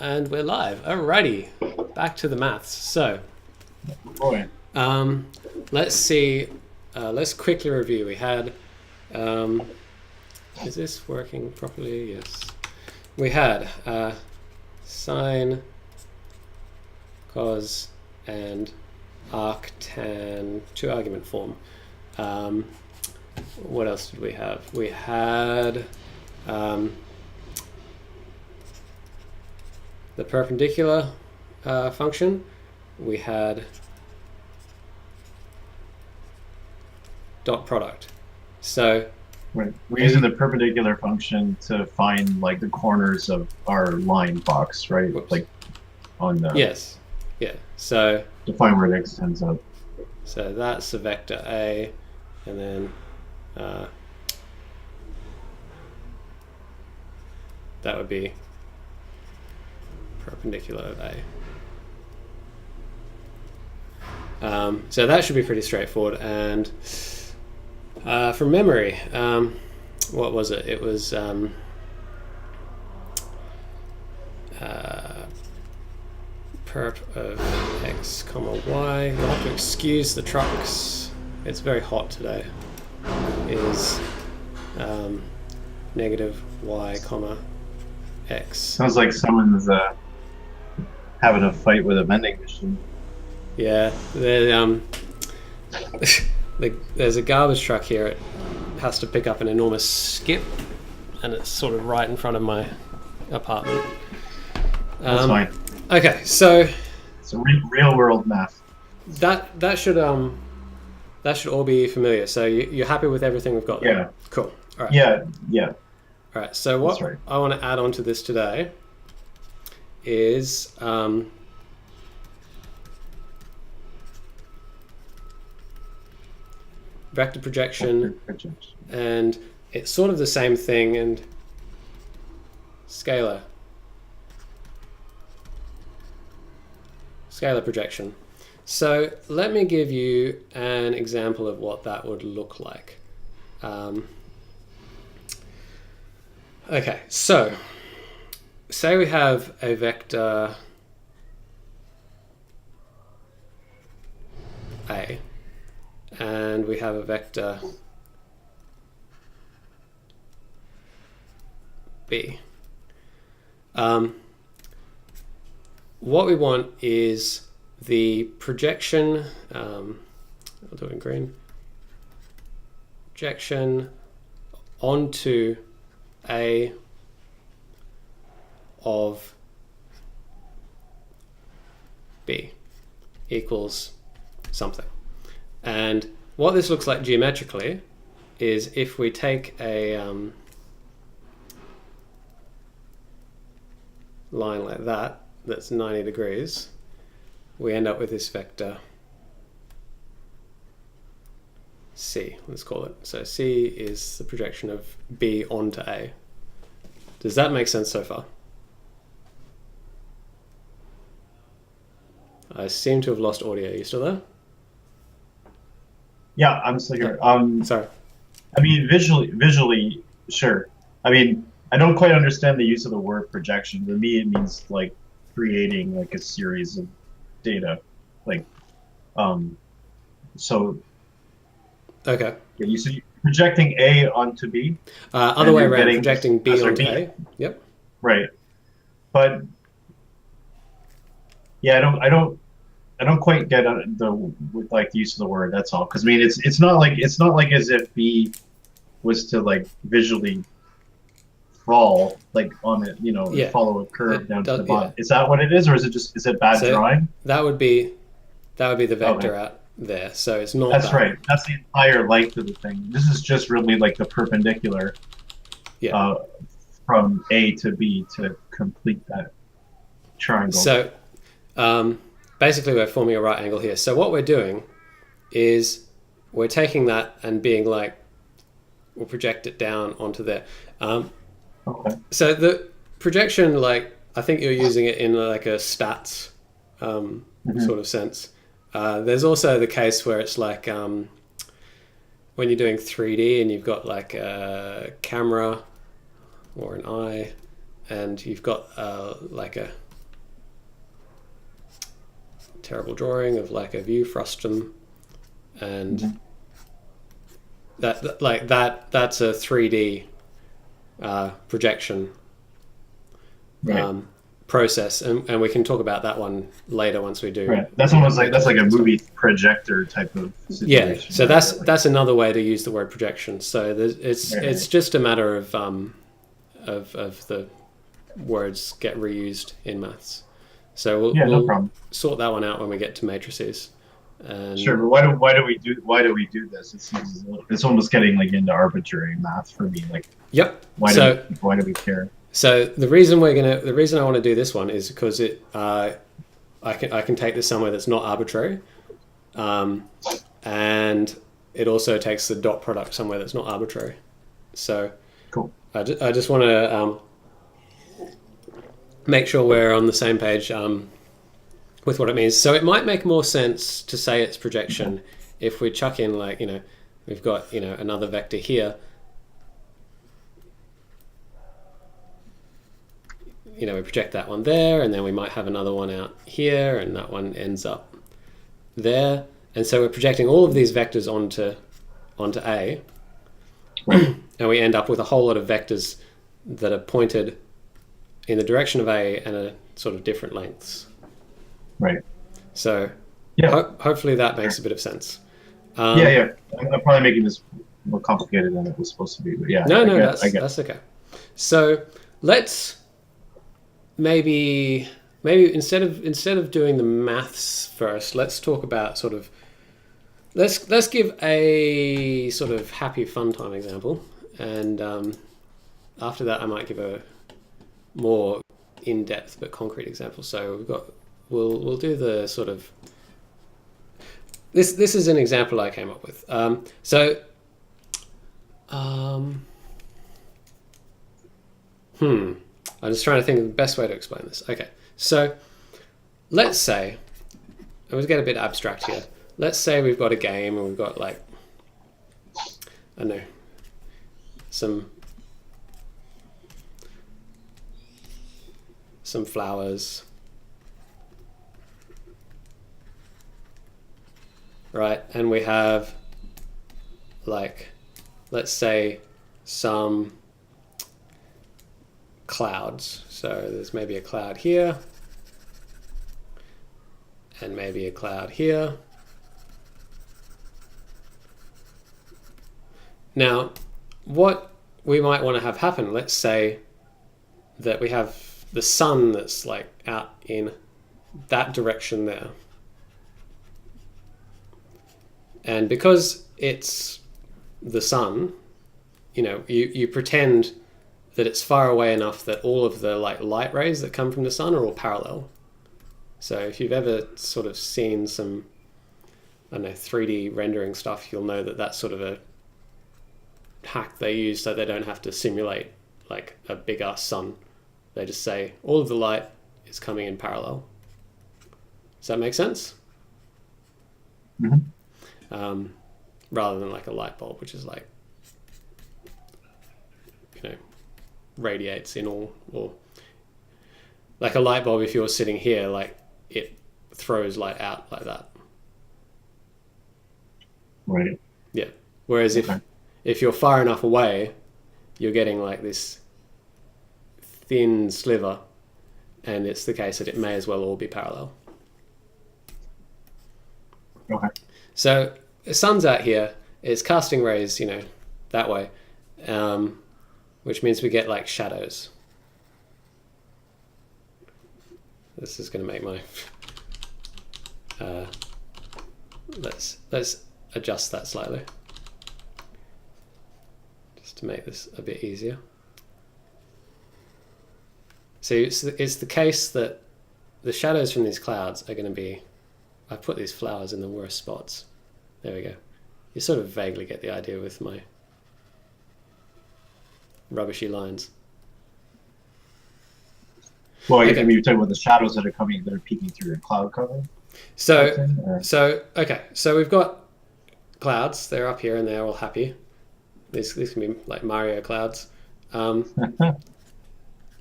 And we're live. Alrighty, back to the maths. So, let's see. Let's quickly review. We had. Is this working properly? Yes. We had sine, cos, and arctan, two argument form. What else did we have? We had the perpendicular function. We had dot product. So we're using the perpendicular function to find like the corners of our line box, right? Whoops. Like on the yes, yeah. So to find where it extends up. So that's a vector A, and then that would be perpendicular of A. So that should be pretty straightforward. And from memory, what was it? It was perp of x comma y. You'll have to excuse the trucks. It's very hot today. Is negative y comma x. Sounds like someone's having a fight with a vending machine. Yeah, there's a garbage truck here. It has to pick up an enormous skip, and it's sort of right in front of my apartment. That's fine. Okay, so it's a real world math. That should all be familiar. So you're happy with everything we've got there? Yeah. Cool. All right. Yeah. All right. So what I want to add on to this today is vector projection, and it's sort of the same thing, and scalar projection. So let me give you an example of what that would look like. Okay, so say we have a vector A, and we have a vector B. What we want is the projection, I'll do it in green, projection onto A of B equals something. And what this looks like geometrically is if we take a line like that, that's 90 degrees, we end up with this vector C, let's call it. So C is the projection of B onto A. Does that make sense so far? I seem to have lost audio. Are you still there? Yeah, I'm still here. Sorry. I mean, visually, sure. I mean, I don't quite understand the use of the word projection. To me, it means like creating like a series of data, like, so. Okay. Yeah, you see, projecting A onto B. Other way around, projecting B onto A. Yep. Right, but yeah, I don't quite get with like the use of the word. That's all. Because I mean, it's not like as if B was to like visually fall like on it, follow a curve down to the bottom. Yeah. Is that what it is, or is it bad drawing? That would be the vector out there. So it's not. That's right. That's the entire length of the thing. This is just really like the perpendicular. Yeah. From A to B to complete that triangle. So, basically, we're forming a right angle here. So what we're doing is we're taking that and being like, we'll project it down onto there. Okay. So the projection, like, I think you're using it in like a stats sort of sense. There's also the case where it's like when you're doing 3D and you've got like a camera or an eye, and you've got like a terrible drawing of like a view frustum, and that's a 3D projection process, and we can talk about that one later once we do. Right. That's almost like a movie projector type of situation. Yeah. So that's another way to use the word projection. So it's just a matter of the words get reused in maths. So we'll no problem. Sort that one out when we get to matrices. And sure, but why do we do this? It's almost getting like into arbitrary math for me. Like, yep. Why do we care? So the reason I want to do this one is because I can take this somewhere that's not arbitrary, and it also takes the dot product somewhere that's not arbitrary. So cool. I just want to make sure we're on the same page with what it means. So it might make more sense to say it's projection if we chuck in like, we've got, another vector here. We project that one there, and then we might have another one out here, and that one ends up there. And so we're projecting all of these vectors onto A, and we end up with a whole lot of vectors that are pointed in the direction of A and are sort of different lengths. Right. So hopefully that makes a bit of sense. I'm probably making this more complicated than it was supposed to be, but yeah. That's okay. So let's maybe instead of doing the maths first, let's talk about sort of let's give a sort of happy fun time example, and after that I might give a more in-depth but concrete example. So we'll do the sort of this is an example I came up with. I'm just trying to think of the best way to explain this. Okay, so let's say, and we'll get a bit abstract here. Let's say we've got a game and we've got like, I don't know, some flowers, right? And we have like, let's say some clouds. So there's maybe a cloud here and maybe a cloud here. Now, what we might want to have happen, let's say that we have the sun that's like out in that direction there. And because it's the sun, you pretend that it's far away enough that all of the like light rays that come from the sun are all parallel. So if you've ever sort of seen some, 3D rendering stuff, you'll know that that's sort of a hack they use so they don't have to simulate like a big ass sun. They just say all of the light is coming in parallel. Does that make sense? Mm-hmm. Rather than like a light bulb, which is like, radiates in all, or like a light bulb, if you're sitting here, like it throws light out like that. Right. Yeah. Whereas if you're far enough away, you're getting like this thin sliver, and it's the case that it may as well all be parallel. Okay. So the sun's out here, it's casting rays, that way, which means we get like shadows. This is going to make my let's adjust that slightly just to make this a bit easier. So it's the case that the shadows from these clouds are going to be, I put these flowers in the worst spots. There we go. You sort of vaguely get the idea with my rubbishy lines. Well, okay. I mean, you're talking about the shadows that are peeking through your cloud cover. So we've got clouds. They're up here and they're all happy. These can be like Mario clouds, and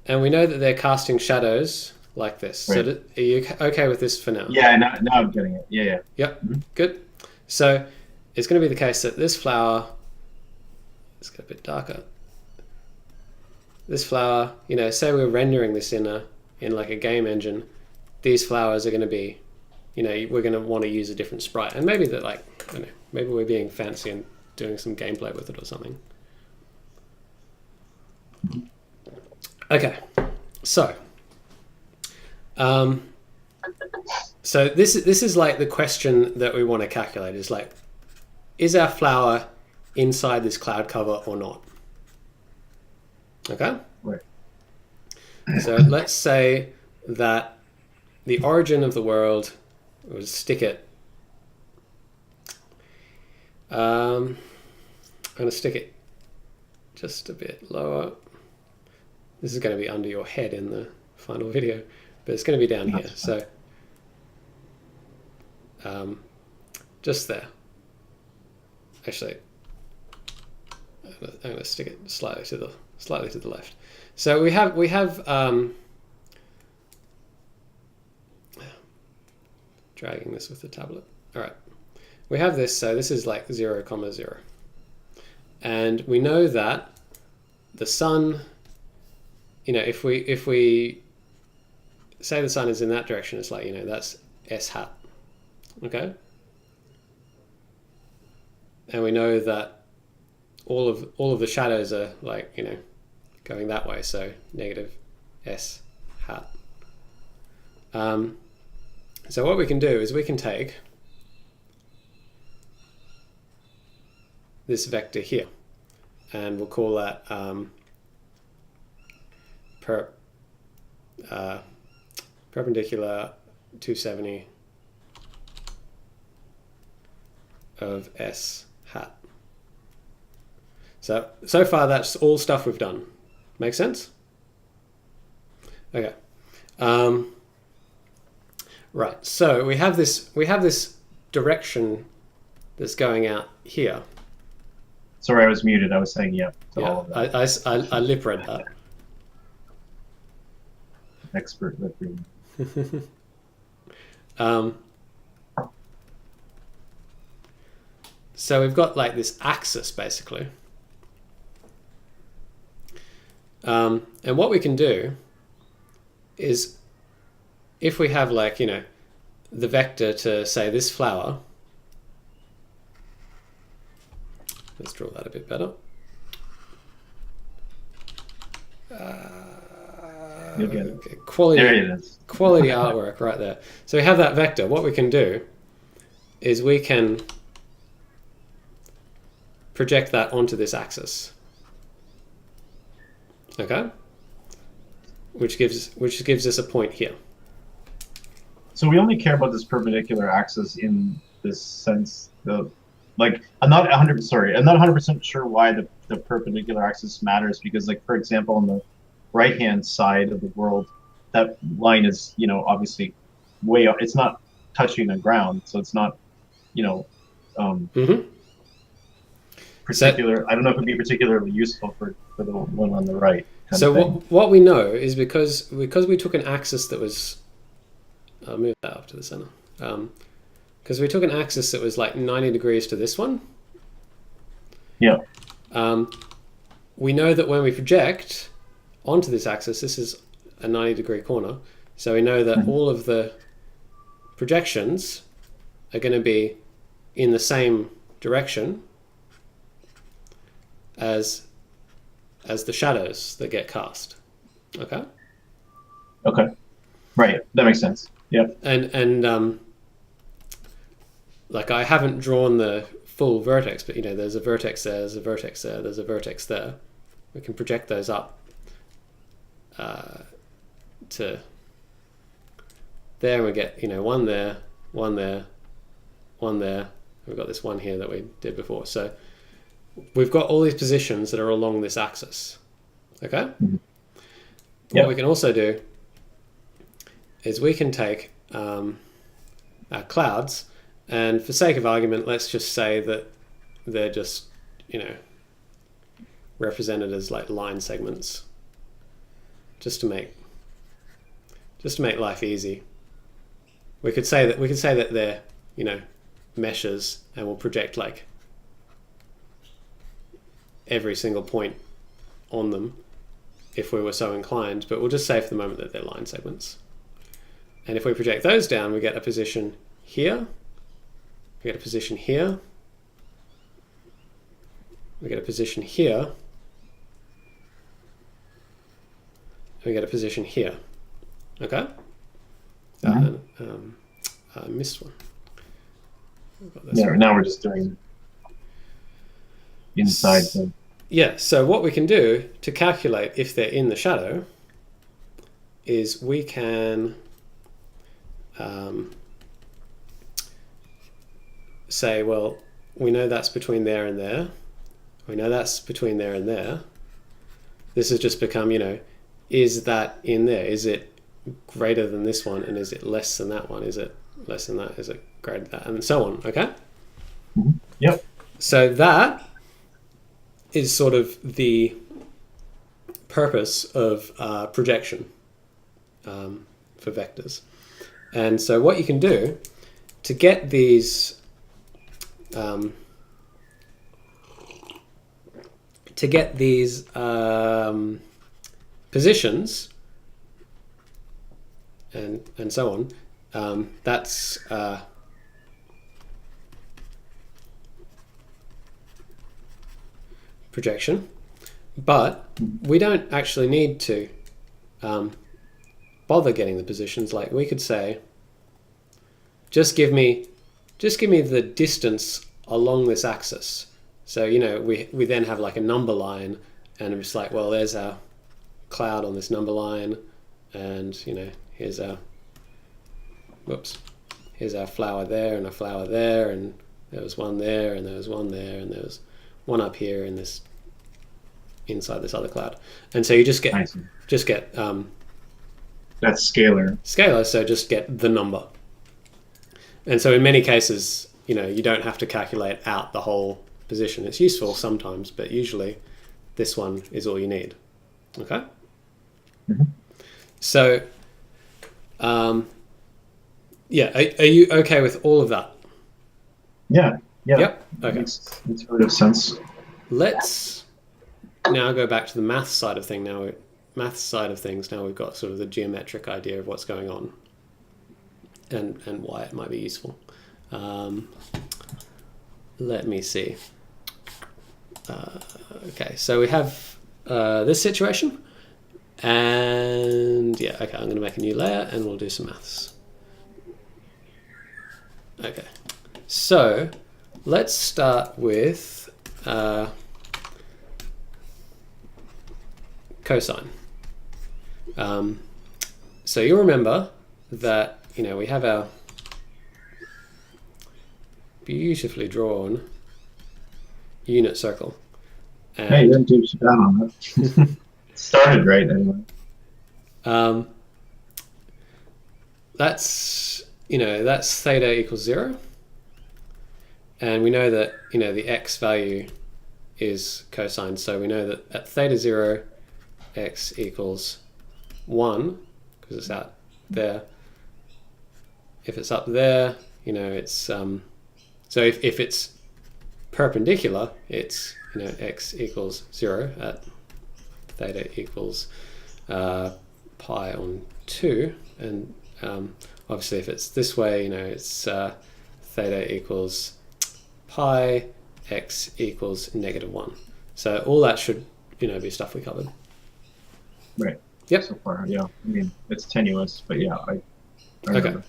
we know that they're casting shadows like this. Right. So are you okay with this for now? Yeah, now I'm getting it. Yeah, yeah. Yep, good. So it's going to be the case that this flower, let's get a bit darker. This flower, you know, say we're rendering this in like a game engine, these flowers are going to be, you know, we're going to want to use a different sprite. And maybe that, like, I don't know, maybe we're being fancy and doing some gameplay with it or something. Okay, so this is like the question that we want to calculate, is like, is our flower inside this cloud cover or not? Okay. Right. So let's say that the origin of the world, we'll stick it. I'm going to stick it just a bit lower. This is going to be under your head in the final video, but it's going to be down here. So just there. Actually, I'm going to stick it slightly to the left. So we have dragging this with the tablet. All right, we have this. So this is like 0, 0, and we know that the sun, you know, if we say the sun is in that direction, it's like, you know, that's S hat. Okay. And we know that all of the shadows are, like, you know, going that way, so negative S hat. So what we can do is we can take this vector here, and we'll call that perpendicular 270 of S hat. So far that's all stuff we've done. Make sense? Okay. Right. So we have this direction that's going out here. Sorry, I was muted. I was saying yeah to all Yeah, of that. I lip read that. Expert lip reading. So we've got like this axis basically. And what we can do is, if we have, like, you know, the vector to say this flower, let's draw that a bit better. You'll get it. Okay, quality, There it is. quality artwork right there. So we have that vector. What we can do is we can project that onto this axis. Okay, which gives us a point here. So we only care about this perpendicular axis in this sense. Like, I'm not 100% sure why the perpendicular axis matters, because, like, for example, on the right-hand side of the world, that line is, you know, obviously way up. It's not touching the ground, so it's not, you know, particular. I don't know if it'd be particularly useful for the one on the right. So what we know is, because we took an axis that was, I'll move that up to the center. Because we took an axis that was like 90 degrees to this one. Yeah. We know that when we project onto this axis, this is a 90-degree corner. So we know that all of the projections are going to be in the same direction as the shadows that get cast. Okay. Okay. Right. That makes sense. Yeah. And like, I haven't drawn the full vertex, but, you know, there's a vertex there, there's a vertex there, there's a vertex there. We can project those up to there, and we get, you know, one there, one there, one there. We've got this one here that we did before. So we've got all these positions that are along this axis. Okay? Mm-hmm. What we can also do is we can take our clouds, and for sake of argument, let's just say that they're just, you know, represented as like line segments, just to make just to make life easy, we could say that they're, you know, meshes, and we'll project like every single point on them if we were so inclined, but we'll just say for the moment that they're line segments. And if we project those down, we get a position here, we get a position here, we get a position here, we get a position here. Okay? I missed one. Yeah, now we're just doing inside the... Yeah, so what we can do to calculate if they're in the shadow is we can say, well, we know that's between there and there. We know that's between there and there. This has just become, you know, is that in there? Is it greater than this one? And is it less than that one? Is it less than that? Is it greater than that? And so on, okay? Yep. So that is sort of the purpose of projection for vectors. And so what you can do to get these positions and so on, that's projection, but we don't actually need to bother getting the positions. Like we could say, just give me the distance along this axis. So, you know, we then have like a number line, and it's like, well, there's our cloud on this number line, and, you know, here's our flower there and a flower there, and there was one there, and there was one there, and there was one up here in this, inside this other cloud. And so you just get that's scalar. Scalar, so just get the number. And so in many cases, you know, you don't have to calculate out the whole position. It's useful sometimes, but usually this one is all you need. Okay? So, yeah, are you okay with all of that? Yeah. Yep. Okay. Makes a bit of sense. Let's now go back to the math side of things. Now we've got sort of the geometric idea of what's going on and why it might be useful. Let me see. Okay, so we have this situation, and yeah, okay, I'm going to make a new layer and we'll do some maths. Okay, so let's start with cosine. So you'll remember that, you know, we have our beautifully drawn unit circle. And hey, you didn't do too bad on that. It started right anyway. That's, you know, that's theta equals 0. And we know that, you know, the x value is cosine. So we know that at theta 0, x equals 1, because it's out there. If it's up there, you know, it's so if it's perpendicular, it's, you know, x equals 0 at theta equals pi on 2, and obviously if it's this way, you know, it's theta equals pi, x equals -1. So all that should, you know, be stuff we covered. Right. Yep. So far, yeah. I mean, it's tenuous, but yeah, I remember. Okay.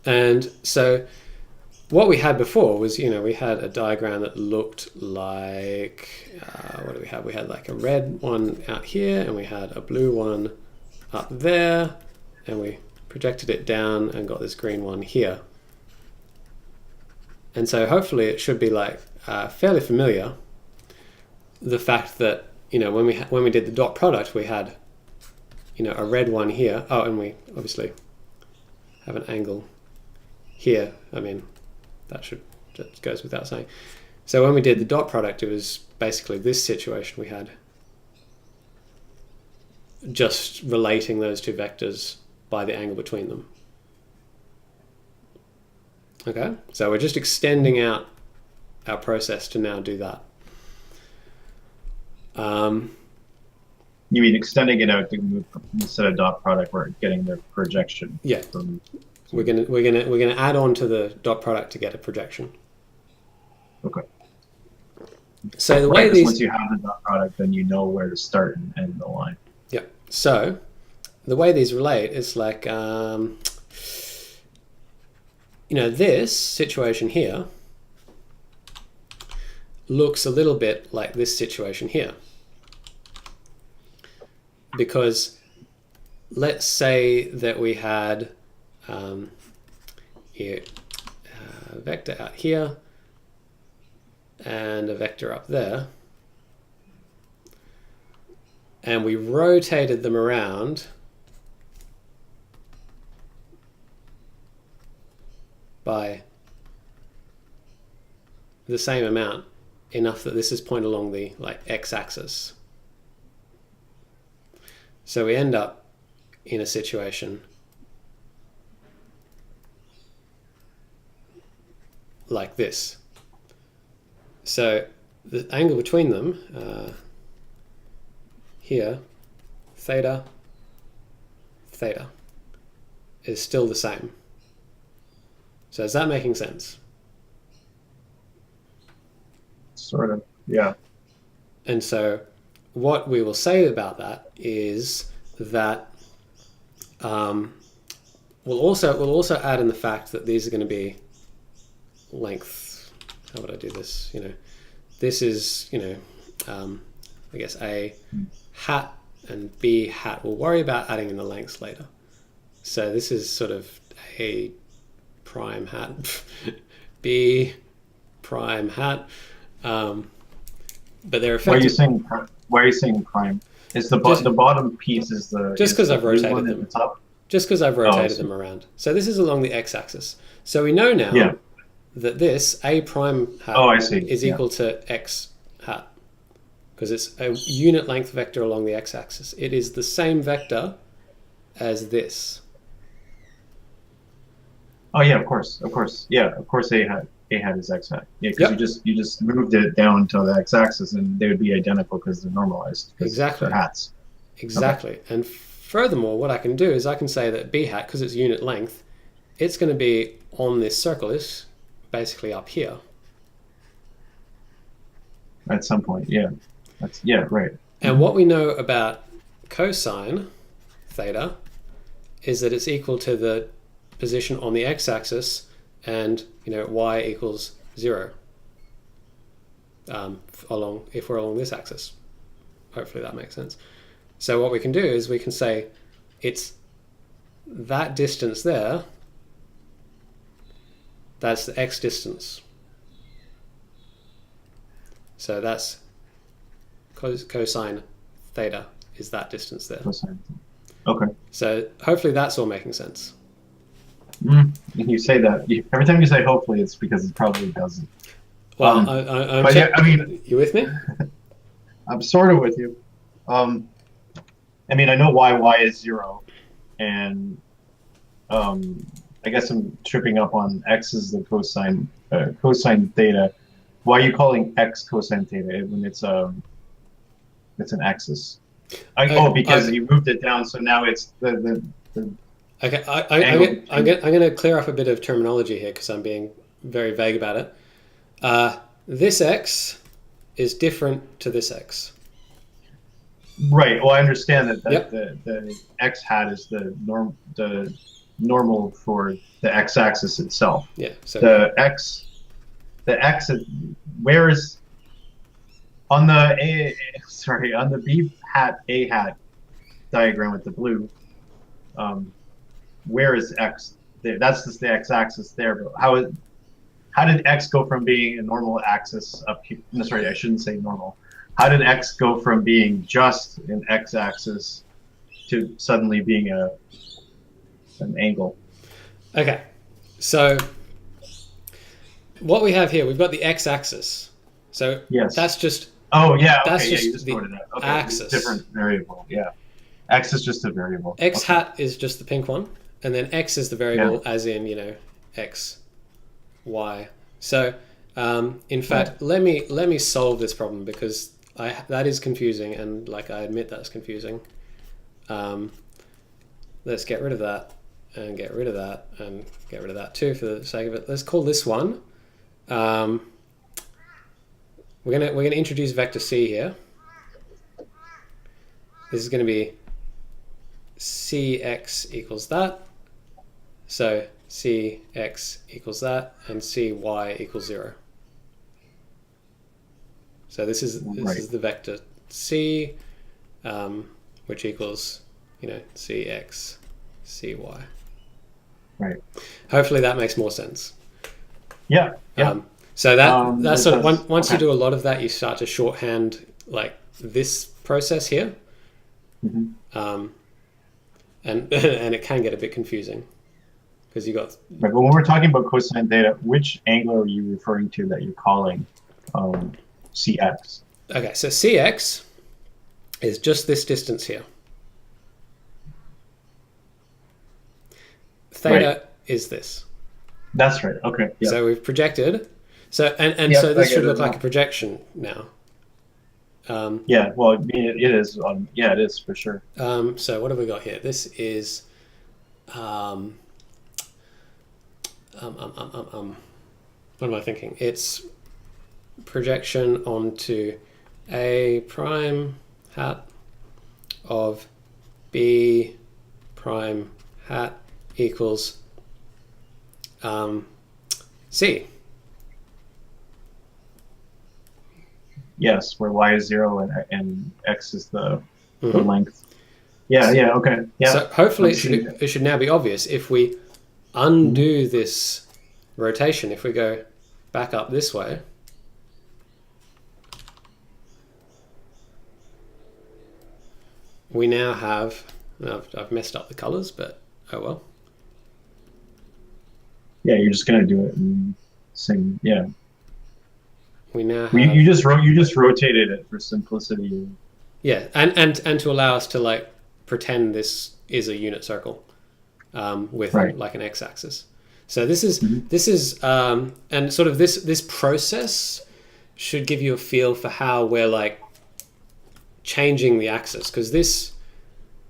And so what we had before was, you know, we had a diagram that looked like, what do we have? We had like a red one out here, and we had a blue one up there, and we projected it down and got this green one here. And so hopefully it should be like fairly familiar, the fact that, you know, when we did the dot product, we had, you know, a red one here. Oh, and we obviously have an angle here. I mean, that goes without saying. So when we did the dot product, it was basically this situation. We had just relating those two vectors by the angle between them. Okay, so we're just extending out our process to now do that. You mean extending it out to move instead of dot product, we're getting the projection. Yeah, we're gonna add on to the dot product to get a projection. Okay. So the way these, once you have the dot product, then you know where to start and end the line. Yeah. So the way these relate is like, this situation here looks a little bit like this situation here. Because let's say that we had here, a vector out here and a vector up there, and we rotated them around by the same amount, enough that this is pointed along the x-axis. So we end up in a situation like this. So the angle between them, here, theta, theta, is still the same. So is that making sense? Sort of, yeah. And so what we will say about that is that we'll also add in the fact that these are going to be length. How would I do this? This is I guess A hat and B hat. We'll worry about adding in the lengths later. So this is sort of A prime hat, B prime hat. But they're effective. Why are you saying prime? Is the bottom piece is the just because I've rotated them. The just because I've rotated them around. So this is along the x-axis. So we know now that this A prime hat is equal to x hat because it's a unit length vector along the x-axis. It is the same vector as this. Oh yeah, of course. Yeah, of course A hat is x hat. Yeah, because you just moved it down to the x-axis, and they would be identical because they're normalized. Exactly. They're hats. Exactly. Okay. And furthermore, what I can do is I can say that B hat, because it's unit length, it's going to be on this circle. It's basically up here. At some point, yeah. Right. And what we know about cosine theta is that it's equal to the position on the x-axis and y equals 0 if we're along this axis. Hopefully that makes sense. So what we can do is we can say it's that distance there, that's the x distance. So that's cosine theta is that distance there. Cosine. Okay. So hopefully that's all making sense. You say that every time you say hopefully, it's because it probably doesn't. Well, you with me? I'm sort of with you. I know y is 0, and I guess I'm tripping up on x is the cosine theta. Why are you calling x cosine theta when it's an axis? Because you moved it down, so now it's the Okay, I'm going to clear up a bit of terminology here because I'm being very vague about it. This x is different to this x. Right. Well, I understand that the x hat is the normal for the x-axis itself. Yeah. So the x, where is on the B hat A hat diagram with the blue. Where is x? That's just the x-axis there. But how did x go from being a normal axis up here? No, sorry, I shouldn't say normal. How did x go from being just an x-axis to suddenly being an angle? Okay, so what we have here, we've got the x-axis. So that's just you just the sorted it out. Okay, axis. different variable. Yeah. X is just a variable. X Okay. hat is just the pink one, and then X is the variable, as in, you know, X, Y. So, in fact, let me solve this problem, because that is confusing, and like I admit that's confusing. Let's get rid of that, and get rid of that, and get rid of that too for the sake of it. Let's call this one. We're gonna introduce vector C here. This is going to be Cx equals that. So Cx equals that, and Cy equals 0. So this is the vector C, which equals, you know, Cx, Cy. Right. Hopefully that makes more sense. Yeah. Yeah. So that's sort of once you do a lot of that, you start to shorthand like this process here. And it can get a bit confusing because you got. Right, but when we're talking about cosine theta, which angle are you referring to that you're calling Cx? Okay, so Cx is just this distance here. Theta is this. That's right. Okay. Yeah. So we've projected. So so this should look like a projection now. Yeah, well, I mean, it is. Yeah, it is for sure. So what have we got here? This is what am I thinking? It's projection onto A prime hat of B prime hat equals C. Yes, where y is 0 and x is the length. Yeah, yeah, okay. Yeah. So hopefully it should now be obvious. If we undo this rotation, if we go back up this way, we now have, I've messed up the colors, but oh well. Yeah, you're just gonna do it in same. Yeah. We now have, you just rotated it for simplicity. Yeah, and to allow us to like pretend this is a unit circle with like an x-axis. So this is and sort of this process should give you a feel for how we're like changing the axis, because this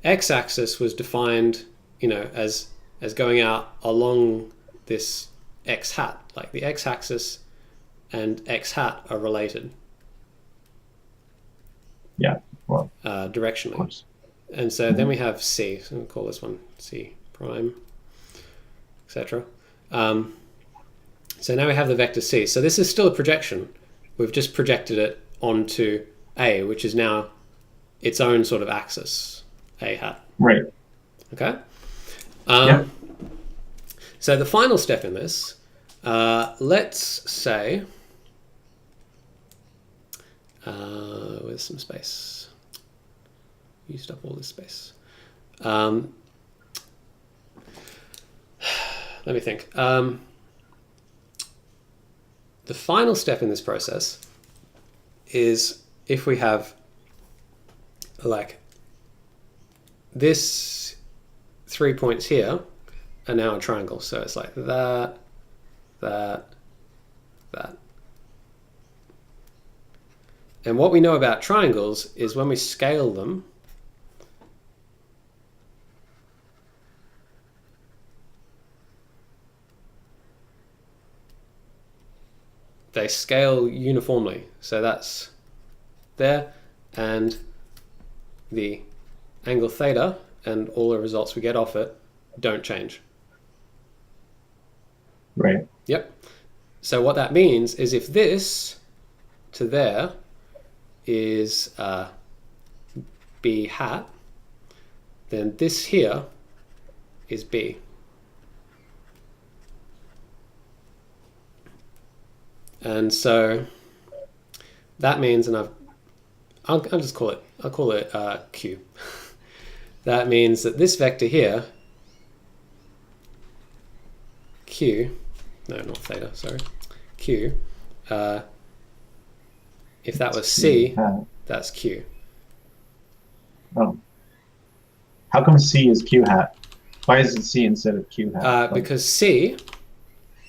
x-axis was defined, you know, as going out along this x hat, like the x-axis and x hat are related. Yeah, well, directionally. And so then we have C. So we'll call this one C prime, etc. So now we have the vector C. So this is still a projection. We've just projected it onto A, which is now its own sort of axis, A hat. Right. Okay. Yeah. So the final step in this, let's say, with some space, used up all this space. Let me think. The final step in this process is if we have like this 3 points here are now a triangle. So it's like that, that, that. And what we know about triangles is when we scale them, they scale uniformly. So that's there, and the angle theta and all the results we get off it don't change. Right. Yep. So what that means is if this to there is B hat, then this here is B. And so that means, and I'll just call it, Q. That means that this vector here, Q, no, not theta, sorry, Q, if that was C, that's Q. Oh. How come C is Q hat? Why is it C instead of Q hat? Because C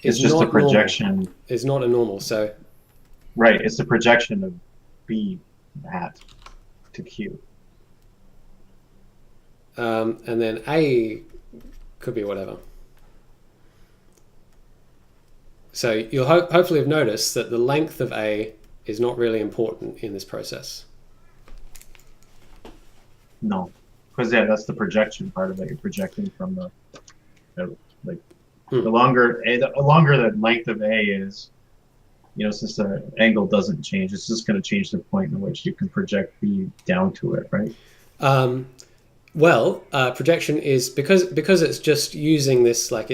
It's is just a not normal. projection. Is not a normal. So Right, it's the projection of B hat to Q. and then A could be whatever. So you'll hopefully have noticed that the length of A is not really important in this process. No, because yeah, that's the projection part of it. You're projecting from the like the longer the length of A is, since the angle doesn't change, it's just going to change the point in which you can project B down to it, right? Projection is because it's just using this, like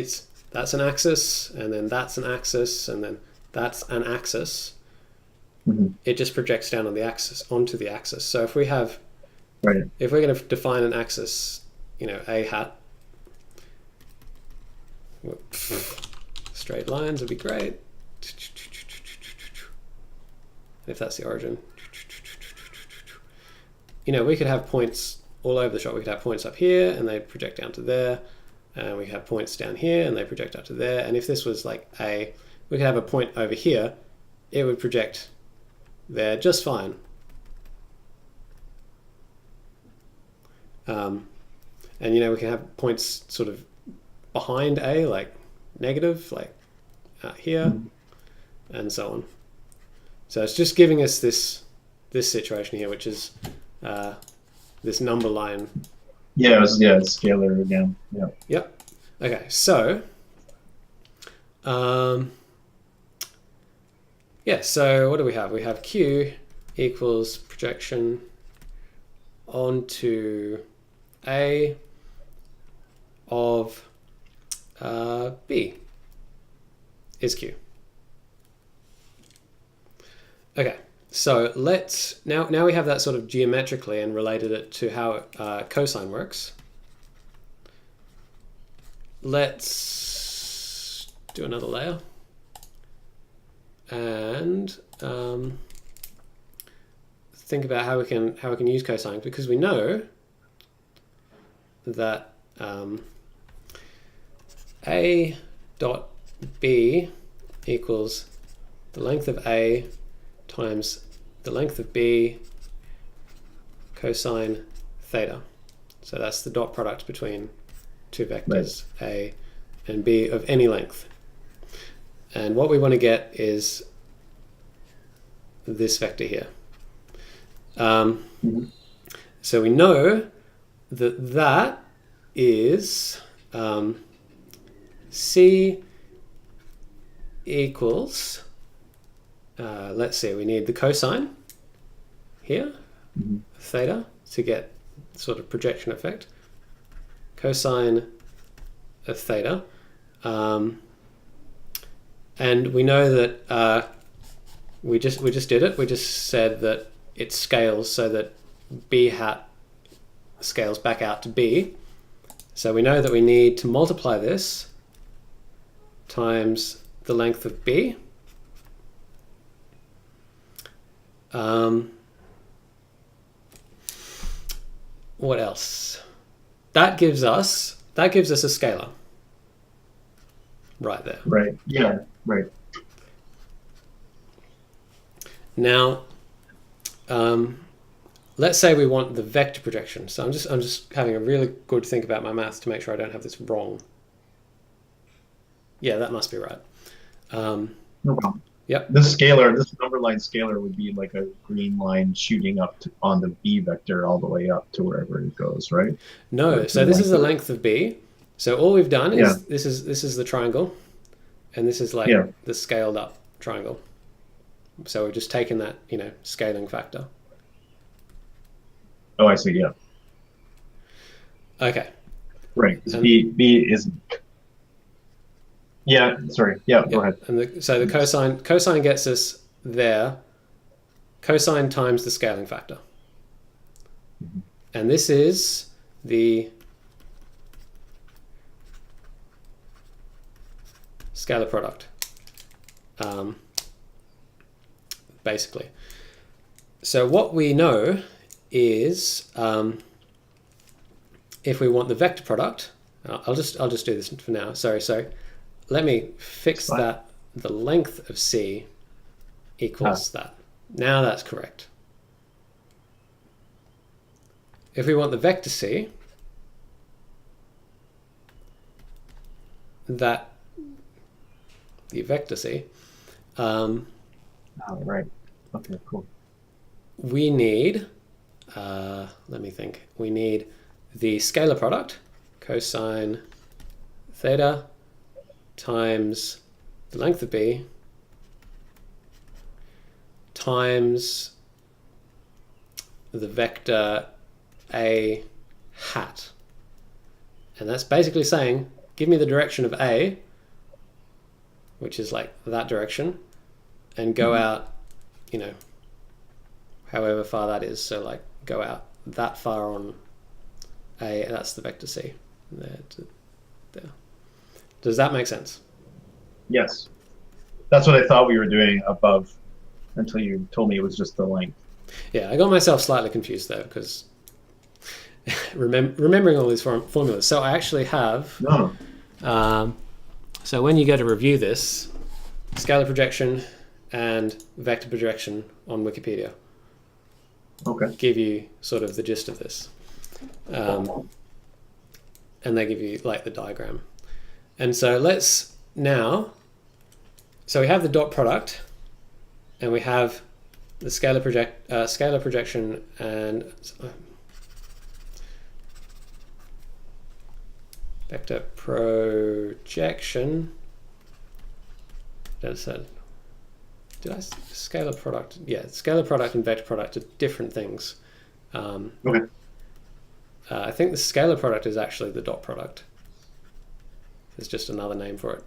that's an axis, and then that's an axis, and then that's an axis. Mm-hmm. It just projects down on the axis onto the axis. So if we have, right, if we're going to define an axis, A hat, straight lines would be great. If that's the origin, we could have points all over the shot. We could have points up here, and they project down to there. And we have points down here, and they project out to there. And if this was like A, we could have a point over here. It would project there just fine. And we can have points sort of behind A, like negative, like out here, and so on. So it's just giving us this situation here, which is this number line. Yeah, it's scalar again. Yeah. Yep. Okay, so so what do we have? We have Q equals projection onto A of B is Q. Okay, so let's now we have that sort of geometrically and related it to how cosine works. Let's do another layer and think about how we can use cosine, because we know that A dot B equals the length of A times the length of B cosine theta. So that's the dot product between two vectors, right, A and B of any length. And what we want to get is this vector here. So we know that is C equals, let's see, we need the cosine here, theta, to get sort of projection effect. Cosine of theta. And we know that we just did it. We just said that it scales so that B hat scales back out to B. So we know that we need to multiply this times the length of B. What else? That gives us a scalar right there. Right. Yeah. Right. Now, let's say we want the vector projection. So I'm just having a really good think about my maths to make sure I don't have this wrong. Yeah, that must be right. No problem. Yep. This number line scalar would be like a green line shooting up on the B vector all the way up to wherever it goes, right? No, so this is the length of B. So all we've done is this is the triangle, and this is like the scaled up triangle. So we've just taken that, scaling factor. Oh, I see. Yeah. Okay. Right. B is. Yeah. Sorry. Yeah. Go ahead. And so the cosine gets us there. Cosine times the scaling factor. And this is the scalar product. Basically. So what we know is if we want the vector product, I'll just do this for now. Sorry. So let me fix that. The length of C equals that. Now that's correct. If we want the vector C, the vector C, right. Okay, cool. We need, let me think, we need the scalar product, cosine theta times the length of B times the vector A hat. And that's basically saying, give me the direction of A, which is like that direction, and go out, you know, however far that is. So like go out that far on A, that's the vector C. There to there. Does that make sense? Yes. That's what I thought we were doing above until you told me it was just the length. Yeah, I got myself slightly confused though, because remembering all these formulas. So I actually have, so when you go to review this, scalar projection and vector projection on Wikipedia give you sort of the gist of this. And they give you like the diagram. And so let's now, so we have the dot product and we have the scalar projection and vector projection. Did I scalar product? Yeah, scalar product and vector product are different things. I think the scalar product is actually the dot product. It's just another name for it.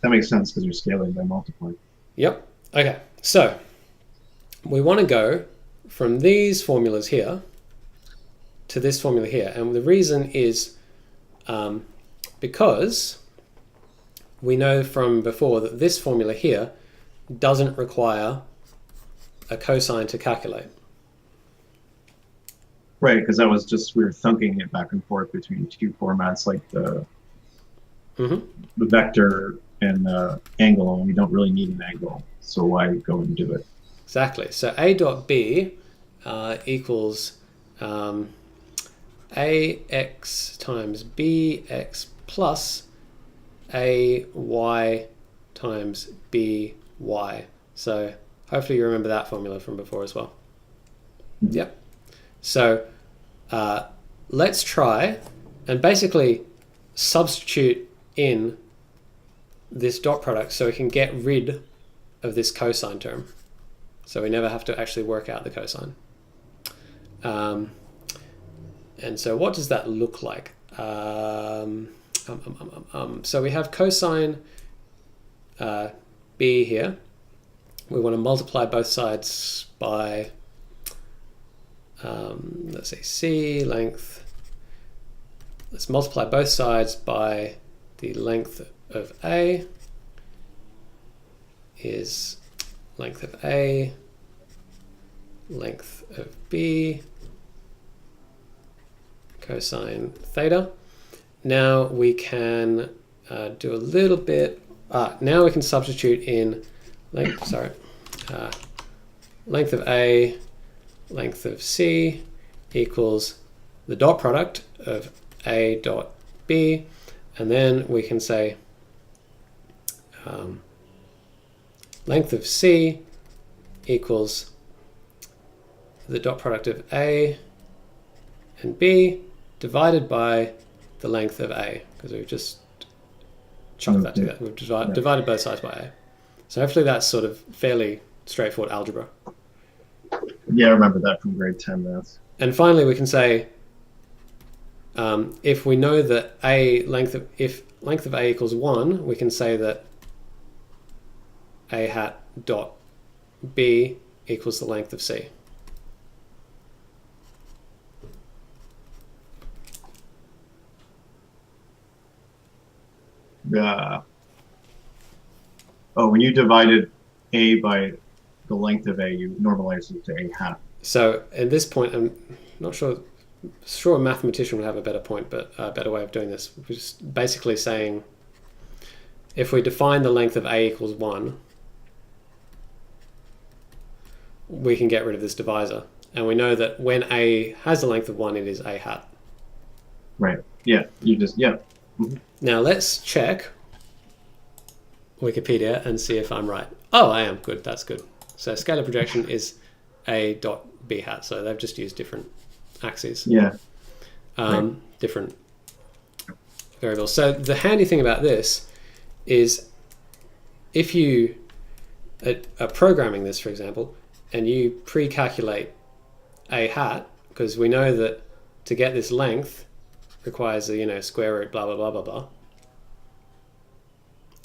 That makes sense because you're scaling by multiplying. Yep. Okay. So we want to go from these formulas here to this formula here. And the reason is because we know from before that this formula here doesn't require a cosine to calculate. Right, because that was just, we were thunking it back and forth between two formats like the vector and angle, and we don't really need an angle, so why go and do it? Exactly. So A dot B equals AX times BX plus AY times BY. So hopefully you remember that formula from before as well. Yep. So let's try and basically substitute in this dot product so we can get rid of this cosine term. So we never have to actually work out the cosine. And so what does that look like? So we have cosine B here. We want to multiply both sides by, let's say C length. Let's multiply both sides by the length of A is length of A, length of B, cosine theta. Now we can do a little bit, now we can substitute in length of A, length of C equals the dot product of A dot B, and then we can say length of C equals the dot product of A and B divided by the length of A, because we've just chucked that together. We've divided both sides by A. So hopefully that's sort of fairly straightforward algebra. Yeah, I remember that from grade 10 math. And finally we can say if we know that if length of A equals 1, we can say that A hat dot B equals the length of C. When you divided A by the length of A, you normalized it to A hat. So at this point, I'm not sure sure a mathematician would have a better point, but a better way of doing this. We're just basically saying if we define the length of a equals 1, we can get rid of this divisor. And we know that when a has a length of 1, it is a hat. Right. Yeah. Mm-hmm. Now let's check Wikipedia and see if I'm right. Oh, I am. Good. That's good. So scalar projection is a dot b hat. So they've just used different axes. Yeah. Right. Different variables. So the handy thing about this is if you are programming this, for example, and you pre-calculate a hat, because we know that to get this length requires a square root blah blah blah blah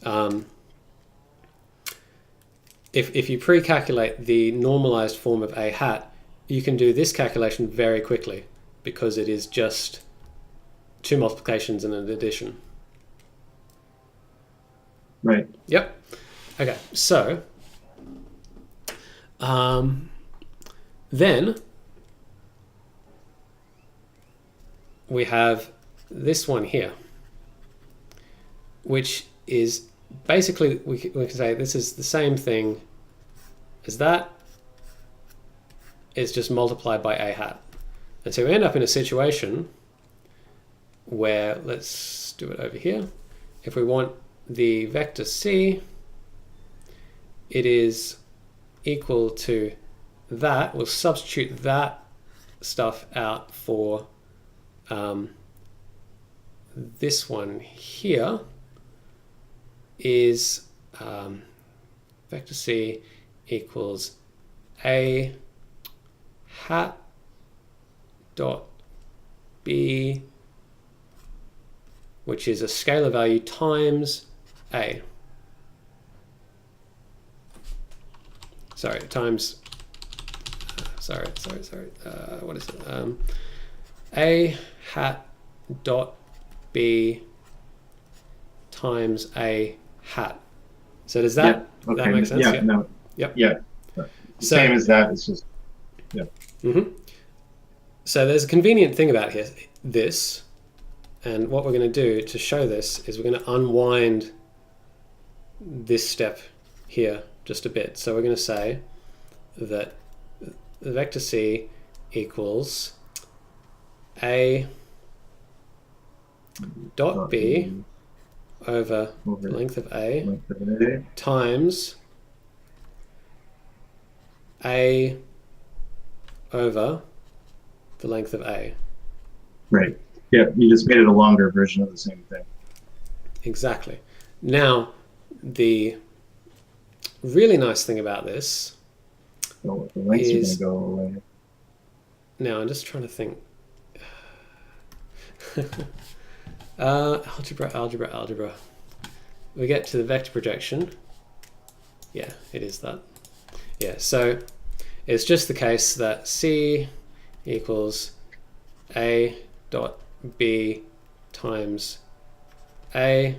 blah. If you pre-calculate the normalized form of a hat, you can do this calculation very quickly because it is just 2 multiplications and an addition. Right. Yep. Okay. So then we have this one here, which is basically, we can say this is the same thing as that. It's just multiplied by a hat. And so we end up in a situation where, let's do it over here. If we want the vector c, it is equal to that. We'll substitute that stuff out for this one here is vector c equals a hat dot b, which is a scalar value times a. What is it? A hat dot b times a hat. So does that that make sense? Yeah. No. Yep. Yeah. Same as that. It's just So there's a convenient thing about this, and what we're going to do to show this is we're going to unwind this step here just a bit. So we're going to say that the vector c equals a dot b over the length of a times a over the length of a. Right. Yeah, you just made it a longer version of the same thing. Exactly. Now, the really nice thing about this so the lengths are going to go away. Now, I'm just trying to think. Algebra. We get to the vector projection. Yeah, it is that. Yeah, so it's just the case that c equals a dot b times a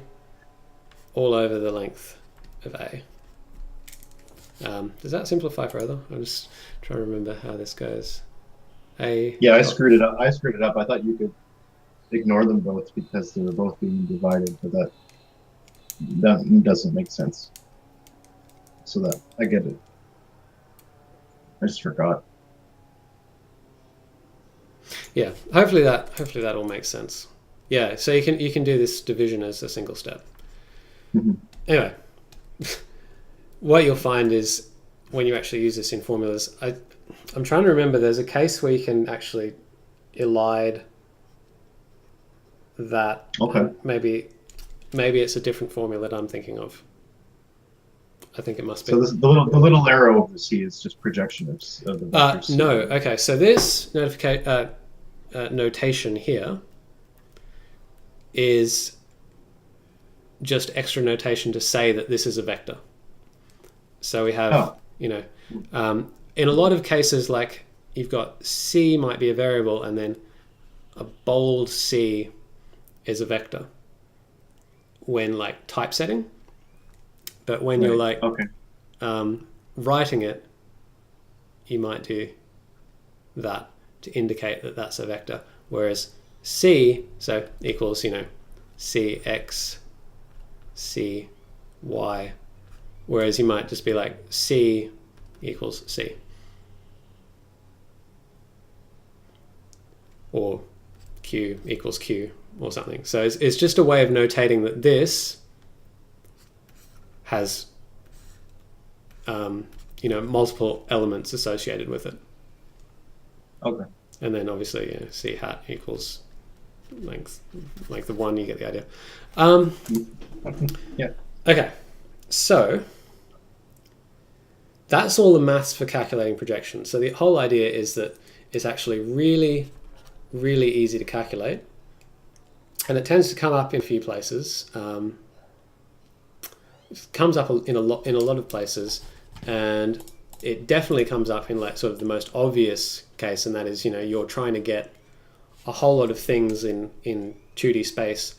all over the length of a. Does that simplify further? I'm just trying to remember how this goes. Yeah, I screwed it up. I thought you could ignore them both because they were both being divided, but that doesn't make sense. So that I get it. I just forgot. Yeah, hopefully that all makes sense. Yeah, so you can do this division as a single step. Mm-hmm. Anyway, what you'll find is when you actually use this in formulas, I'm trying to remember. There's a case where you can actually elide that. Okay. Maybe it's a different formula that I'm thinking of. I think it must be. So the little arrow over C is just projection of the vector C. No. Okay. So this notation here is just extra notation to say that this is a vector. So we have, in a lot of cases, like you've got C might be a variable and then a bold C is a vector when like typesetting. But when you're like writing it, you might do that. to indicate that that's a vector. Whereas C, so equals, CX, CY. Whereas you might just be like C equals C. Or Q equals Q or something. So it's just a way of notating that this has multiple elements associated with it. Okay. And then obviously C hat equals length of 1, you get the idea. Yeah. Okay, so that's all the maths for calculating projection. So the whole idea is that it's actually really, really easy to calculate, and it tends to come up in a few places. It comes up in a lot of places, and it definitely comes up in like sort of the most obvious case, and that is you're trying to get a whole lot of things in 2D space,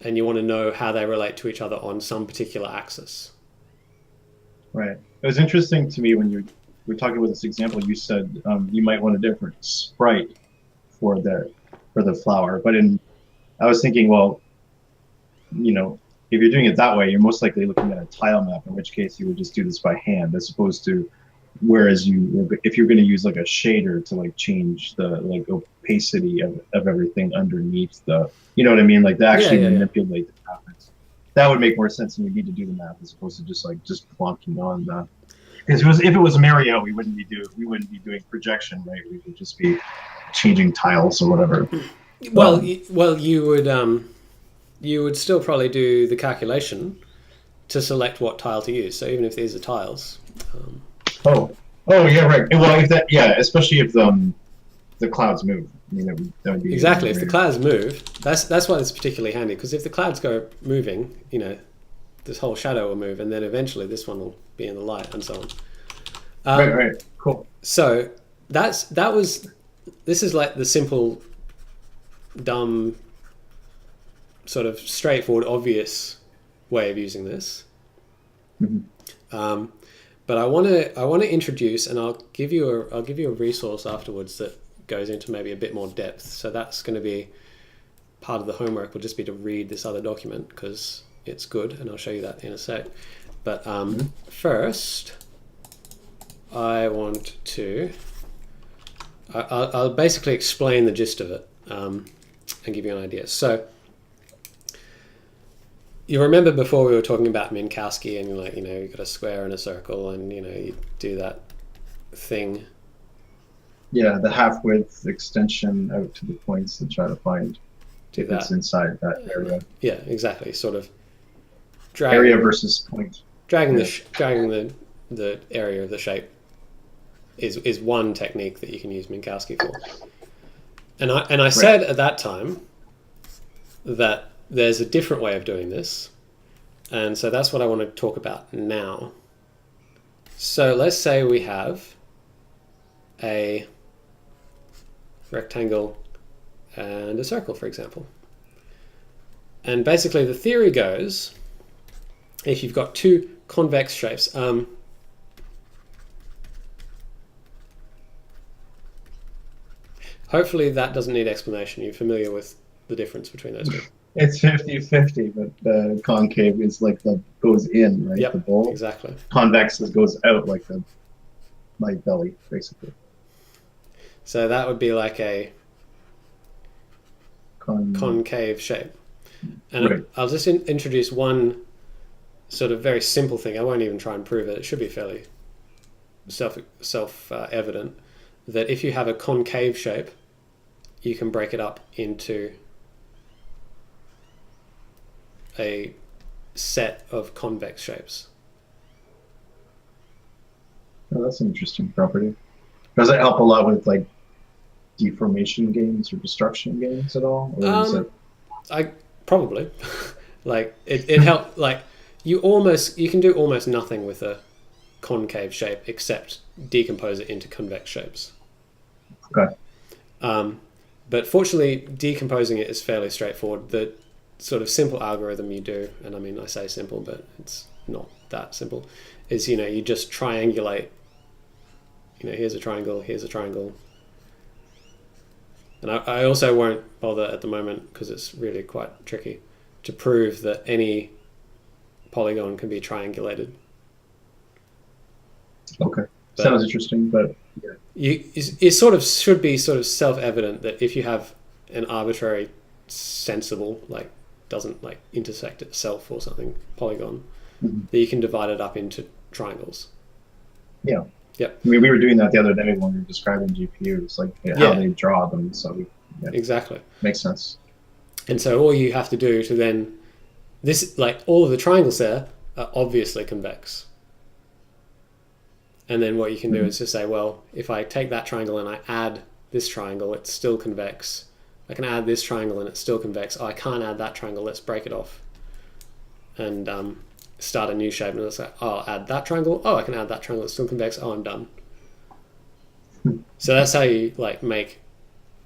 and you want to know how they relate to each other on some particular axis. Right. It was interesting to me when you were talking about this example. You said you might want a different sprite for the flower, but I was thinking, well, if you're doing it that way, you're most likely looking at a tile map, in which case you would just do this by hand, as opposed to, whereas if you're going to use like a shader to like change the like opacity of everything underneath the, you know what I mean, like to actually manipulate the graphics, that would make more sense, and we need to do the math as opposed to just plonking on the. Because if it was Mario, we wouldn't be doing projection, right? We would just be changing tiles or whatever. Well, you would still probably do the calculation to select what tile to use. So even if these are tiles. Oh yeah, right. Well, especially if the clouds move. I mean, that would be exactly. If the clouds move, that's why it's particularly handy. Because if the clouds go moving, this whole shadow will move, and then eventually this one will be in the light, and so on. Right. Cool. So this is like the simple, dumb, sort of straightforward, obvious way of using this. Mm-hmm. But I want to introduce, and I'll give you a resource afterwards that goes into maybe a bit more depth. So that's going to be part of the homework. Will just be to read this other document because it's good, and I'll show you that in a sec. But first, I want to. I'll basically explain the gist of it and give you an idea. So. You remember before we were talking about Minkowski, and you've got a square and a circle, and you do that thing. Yeah, the half-width extension out to the points and try to find if it's inside that area. Yeah, exactly. Sort of area versus point. Dragging the area of the shape is one technique that you can use Minkowski for. And I said at that time that there's a different way of doing this, and so that's what I want to talk about now. So let's say we have a rectangle and a circle, for example. And basically the theory goes, if you've got two convex shapes, hopefully that doesn't need explanation. You're familiar with the difference between those two. It's 50-50, but the concave is like goes in, right? Yep, the bowl. Exactly. Convex goes out like my belly, basically. So that would be like a concave shape. And I'll just introduce one sort of very simple thing. I won't even try and prove it. It should be fairly self-evident that if you have a concave shape, you can break it up into a set of convex shapes. Oh, that's an interesting property. Does it help a lot with like deformation games or destruction games at all? Or is it... I probably like it help like you can do almost nothing with a concave shape except decompose it into convex shapes. Okay. But fortunately, decomposing it is fairly straightforward. The sort of simple algorithm you do, and I mean I say simple, but it's not that simple, is you just triangulate. Here's a triangle, And I also won't bother at the moment, because it's really quite tricky, to prove that any polygon can be triangulated. Okay. Sounds interesting, but yeah. It sort of should be sort of self-evident that if you have an arbitrary sensible, like doesn't like intersect itself or something, polygon, that you can divide it up into triangles. Yeah. Yep. I mean, we were doing that the other day when we were describing GPUs, like how they draw them. So exactly makes sense. And so all you have to do to then like all of the triangles there are obviously convex. And then what you can do is just say, well, if I take that triangle and I add this triangle, it's still convex. I can add this triangle and it's still convex. Oh, I can't add that triangle. Let's break it off and start a new shape. And it's like, oh, I'll add that triangle. Oh, I can add that triangle. It's still convex. Oh, I'm done. So that's how you like make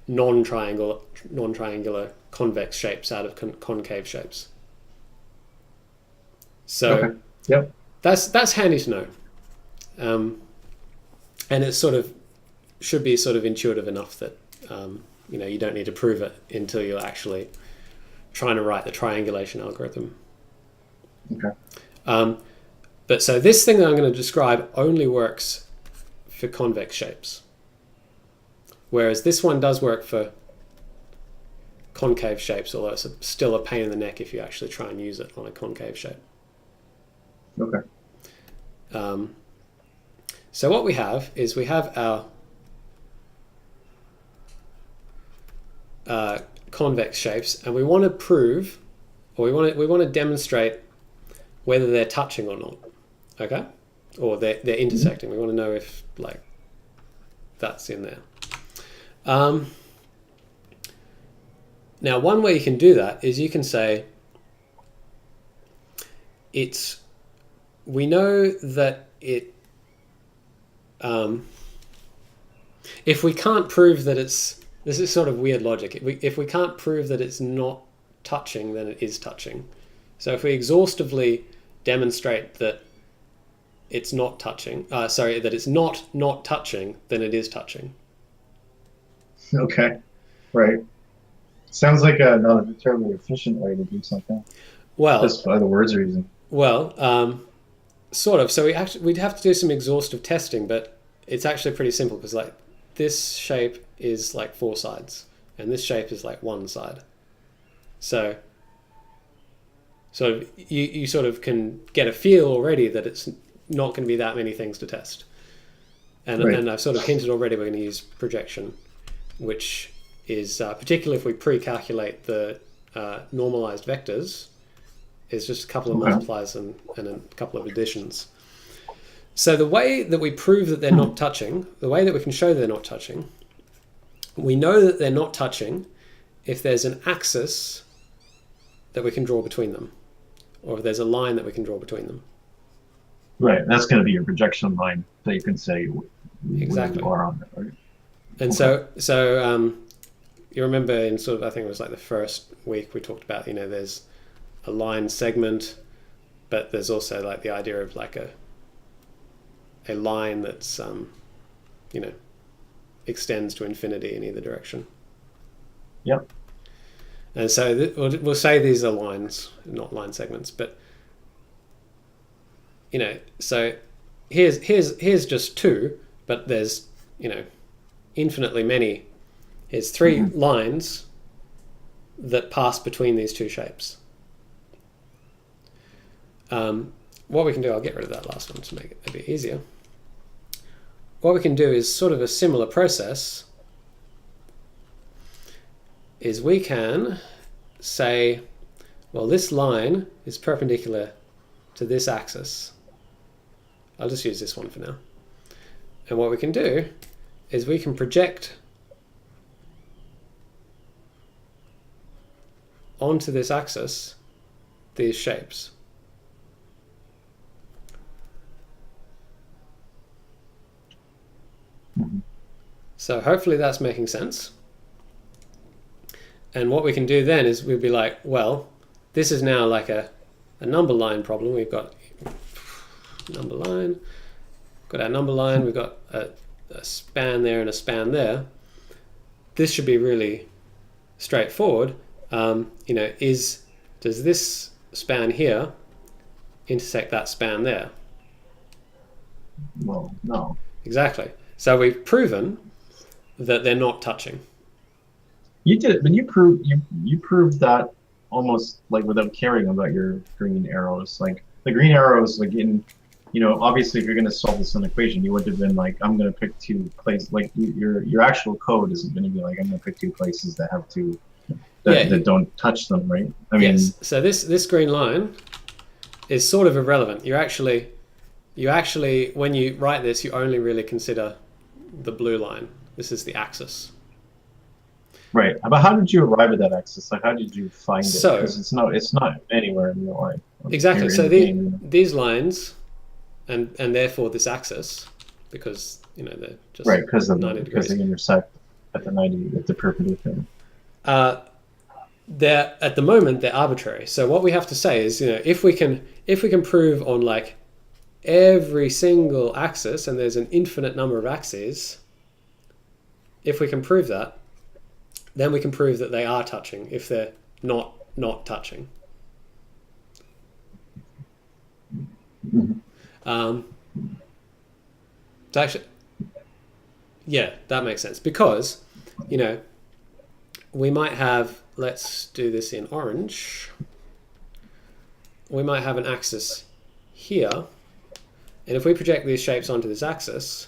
non-triangular convex shapes out of concave shapes. So that's handy to know. And it sort of should be sort of intuitive enough that you don't need to prove it until you're actually trying to write the triangulation algorithm. Okay. But so this thing that I'm going to describe only works for convex shapes, whereas this one does work for concave shapes, although it's still a pain in the neck if you actually try and use it on a concave shape. Okay. So what we have is we have our convex shapes, and we want to prove, or we want to demonstrate whether they're touching or not, okay, or they're intersecting. We want to know if like that's in there. Now, one way you can do that is you can say we know that it. If we can't prove that this is sort of weird logic. If we can't prove that it's not touching, then it is touching. So if we exhaustively demonstrate that it's not touching, that it's not touching, then it is touching. Okay, right. Sounds like not a terribly efficient way to do something. Well, just by the words are using. Well, sort of. So we'd have to do some exhaustive testing, but it's actually pretty simple because like this shape is like 4 sides and this shape is like 1 side. So you sort of can get a feel already that it's not going to be that many things to test. And I've sort of hinted already we're going to use projection, which is particularly if we pre-calculate the normalized vectors, is just a couple of multipliers and a couple of additions. So the way that we prove that they're not touching, the way that we can show they're not touching, we know that they're not touching if there's an axis that we can draw between them, or if there's a line that we can draw between them. Right, that's going to be your projection line that you can say exactly you are on it, right? And so you remember in sort of, I think it was like the first week we talked about, there's a line segment, but there's also like the idea of like a line that's extends to infinity in either direction. Yep. And so we'll say these are lines, not line segments, but so here's just 2, but there's infinitely many. Here's 3 lines that pass between these 2 shapes. What we can do, I'll get rid of that last one to make it a bit easier. What we can do is sort of a similar process, is we can say, well, this line is perpendicular to this axis. I'll just use this one for now. And what we can do is we can project onto this axis these shapes. So hopefully that's making sense. And what we can do then is we'll be like, well, this is now like a number line problem. We've got number line, we've got a span there and a span there. this should be really straightforward. You know, does this span here intersect that span there? Well, no. Exactly. So we've proven that they're not touching. You did it, but you proved that almost like without caring about your green arrows. Like the green arrows, like in, you know, obviously if you're going to solve this in equation, you would have been like, I'm going to pick two places. Like your actual code isn't going to be like, I'm going to pick two places that have two that don't touch them, right? I mean, yes. So this green line is sort of irrelevant. You actually, when you write this, you only really consider the blue line. This is the axis. Right. But how did you arrive at that axis? Like, how did you find it? So, because it's not anywhere in real life. Exactly. So these lines, and therefore this axis, because you know they're just right, because they intersect at the perpendicular. They're at the moment they're arbitrary. So what we have to say is, you know, if we can prove on like every single axis, and there's an infinite number of axes, if we can prove that, then we can prove that they are touching if they're not touching. So actually, yeah, that makes sense, because, you know, we might have, let's do this in orange, we might have an axis here, and if we project these shapes onto this axis,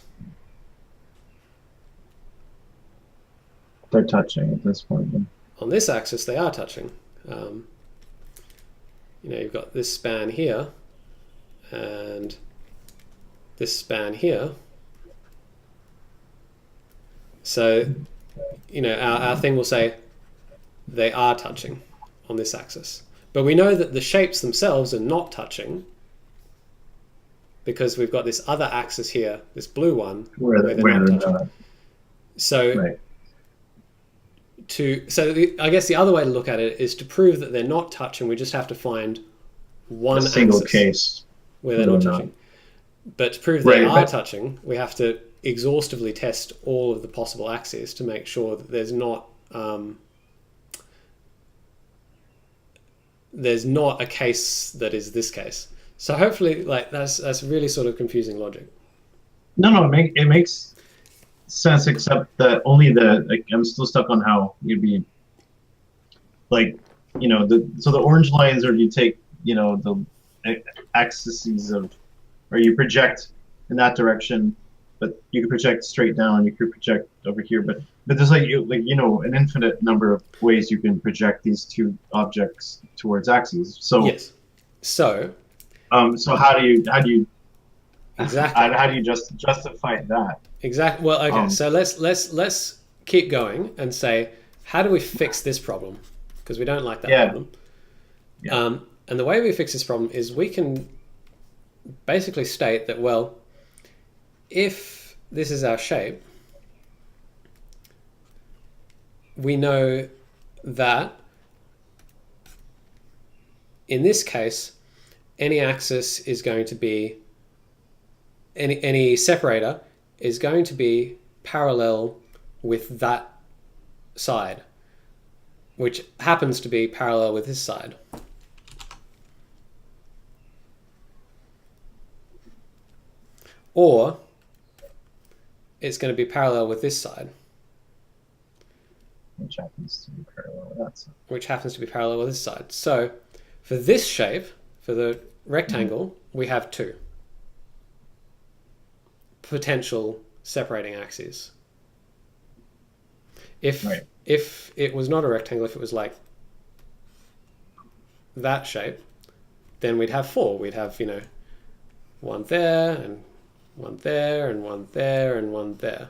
they're touching at this point. Then. On this axis, they are touching. You know, you've got this span here, and this span here. So, you know, our thing will say they are touching on this axis. But we know that the shapes themselves are not touching because we've got this other axis here, this blue one, where they're not touching. So, right. I guess the other way to look at it is to prove that they're not touching, we just have to find one single axis case where they're not touching. But to prove they are touching, we have to exhaustively test all of the possible axes to make sure that there's not a case that is this case. So hopefully, like that's really sort of confusing logic. No, it makes sense, except that I'm still stuck on how you'd be like, you know, so the orange lines, or you take, you know, the axes or you project in that direction, but you could project straight down, you could project over here, but there's you know, an infinite number of ways you can project these two objects towards axes. So yes. So how do you exactly how do you justify that? Exactly. Well, okay. So let's keep going and say, how do we fix this problem? Because we don't like that problem. Yeah. And the way we fix this problem is we can basically state that, well, if this is our shape, we know that in this case, any axis is going to be, any separator is going to be parallel with that side, which happens to be parallel with this side. Or it's going to be parallel with this side. Which happens to be parallel with that side. Which happens to be parallel with this side. So for this shape, for the rectangle, we have two potential separating axes. If it was not a rectangle, if it was like that shape, then we'd have four. We'd have, you know, one there, and one there, and one there, and one there.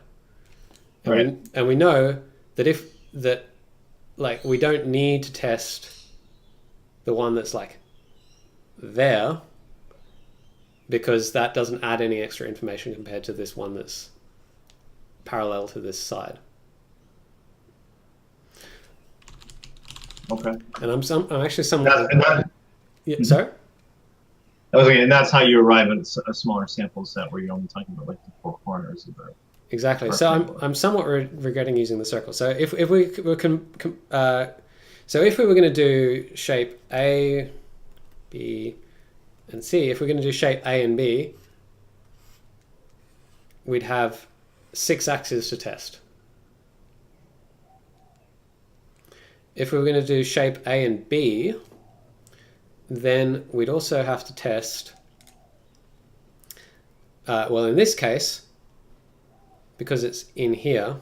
And we know that we don't need to test the one that's like there, because that doesn't add any extra information compared to this one that's parallel to this side. Okay. And I'm actually somewhat. Yeah, sorry? And that's how you arrive at a smaller sample set, where you're only talking about like the four corners of the exactly. So I'm somewhat regretting using the circle. So if we were so if we were going to do shape A, B, and C, if we're going to do shape A and B, we'd have 6 axes to test. If we were going to do shape A and B, then we'd also have to test, well, in this case, because it's in here,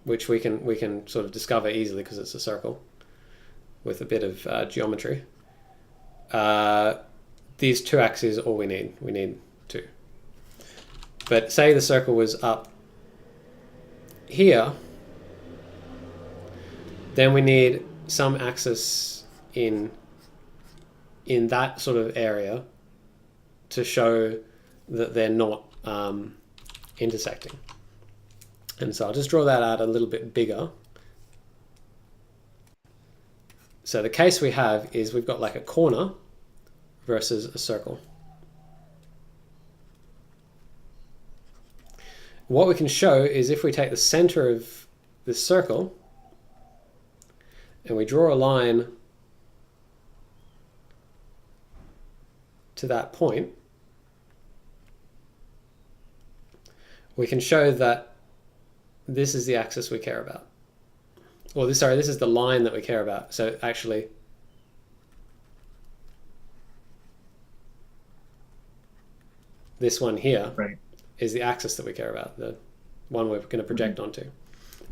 which we can sort of discover easily because it's a circle with a bit of geometry. These 2 axes are all we need. We need 2. But say the circle was up here, then we need some axis in that sort of area to show that they're not intersecting. And so I'll just draw that out a little bit bigger. So the case we have is we've got like a corner versus a circle. What we can show is if we take the center of this circle and we draw a line to that point, we can show that this is the axis we care about. Well, this is the line that we care about. So actually, this one here is the axis that we care about, the one we're going to project onto.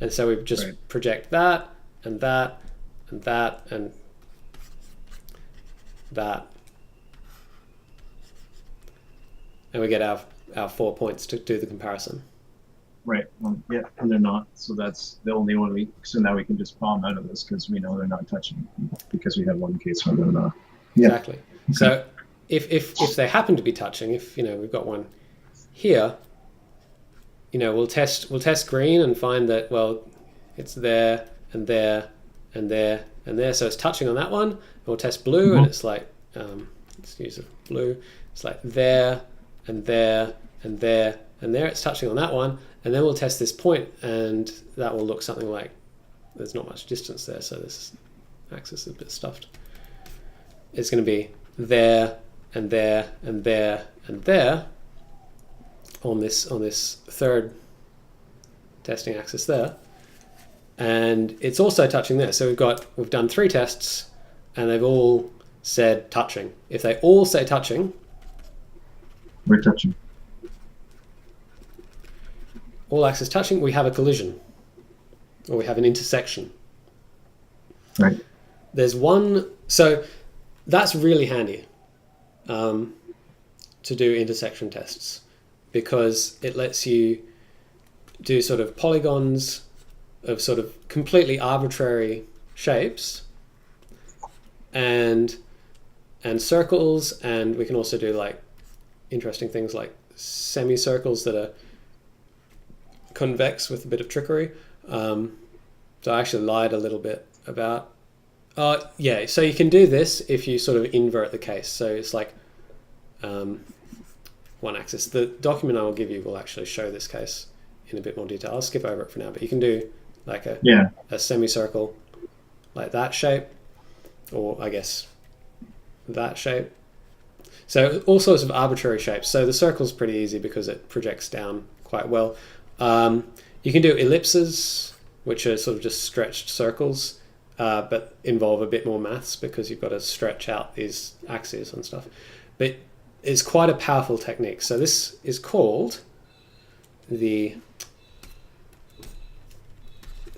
And so we just project that, and that, and that, and that. And we get our 4 points to do the comparison. Right. Yeah, and they're not. So that's the only one so now we can just palm out of this because we know they're not touching because we have one case where they're not. Yeah. Exactly. Okay. So if they happen to be touching, if we've got one here, we'll test green and find that, well, it's there and there and there and there. So it's touching on that one. And we'll test blue and it's like, let's use a blue. It's like there and there and there and there. It's touching on that one. And then we'll test this point, and that will look something like there's not much distance there, so this axis is a bit stuffed. It's going to be there and there and there and there on this third testing axis there, and it's also touching there. So we've done 3 tests, and they've all said touching. If they all say touching, we're touching. All axes touching, we have a collision, or we have an intersection. Right. There's one, so that's really handy to do intersection tests because it lets you do sort of polygons of sort of completely arbitrary shapes and circles, and we can also do like interesting things like semicircles that are convex with a bit of trickery. So I actually lied a little bit about yeah, so you can do this if you sort of invert the case. So it's like one axis. The document I will give you will actually show this case in a bit more detail. I'll skip over it for now, but you can do like a semicircle like that shape, or I guess that shape. So all sorts of arbitrary shapes. So the circle's pretty easy because it projects down quite well. You can do ellipses, which are sort of just stretched circles, but involve a bit more maths because you've got to stretch out these axes and stuff. But it's quite a powerful technique. So this is called the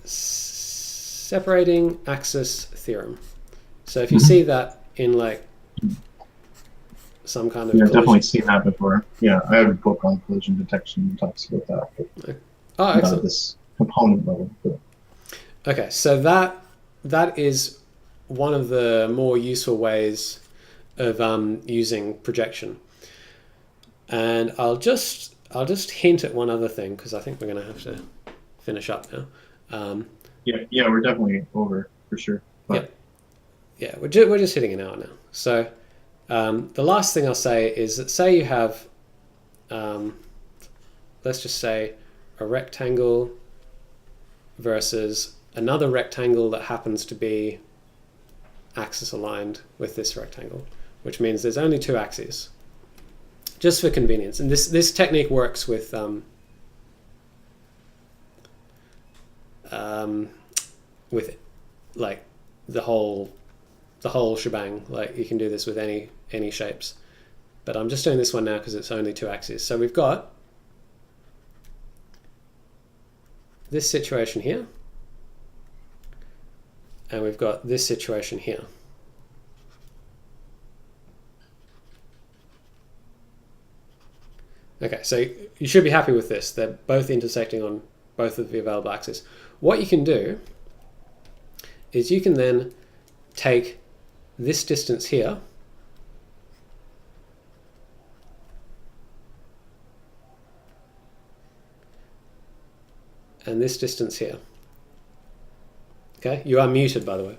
separating axis theorem. So if you see that in like some kind of collision. Definitely collision. seen that before. Yeah, I have a book on collision detection that talks about that. But excellent. This component level. But. Okay, so that is one of the more useful ways of using projection. And I'll just hint at one other thing because I think we're going to have to finish up now. Yeah, we're definitely over for sure. But. Yeah, we're just hitting an hour now. So the last thing I'll say is that say you have let's just say, a rectangle versus another rectangle that happens to be axis aligned with this rectangle, which means there's only two axes, just for convenience. And this technique works with like the whole shebang. Like you can do this with any shapes, but I'm just doing this one now because it's only two axes. So we've got this situation here, and we've got this situation here. Okay, so you should be happy with this. They're both intersecting on both of the available axes. What you can do is you can then take this distance here and this distance here. Okay, you are muted, by the way.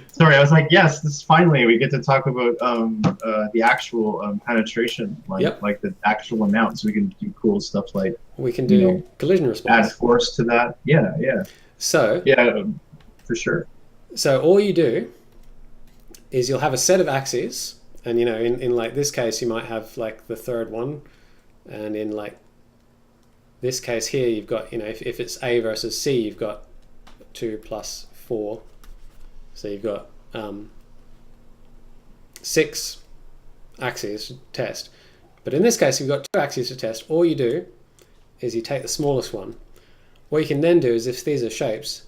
Sorry, I was like, yes, this finally we get to talk about the actual penetration, like the actual amount, so we can do cool stuff like we can do collision response. Add force to that. Yeah. So yeah, for sure. So all you do is you'll have a set of axes, and in like this case you might have like the third one, and in like this case here you've got if it's A versus C, you've got 2 plus 4. So you've got 6 axes to test. But in this case, you've got 2 axes to test. All you do is you take the smallest one. What you can then do is, if these are shapes,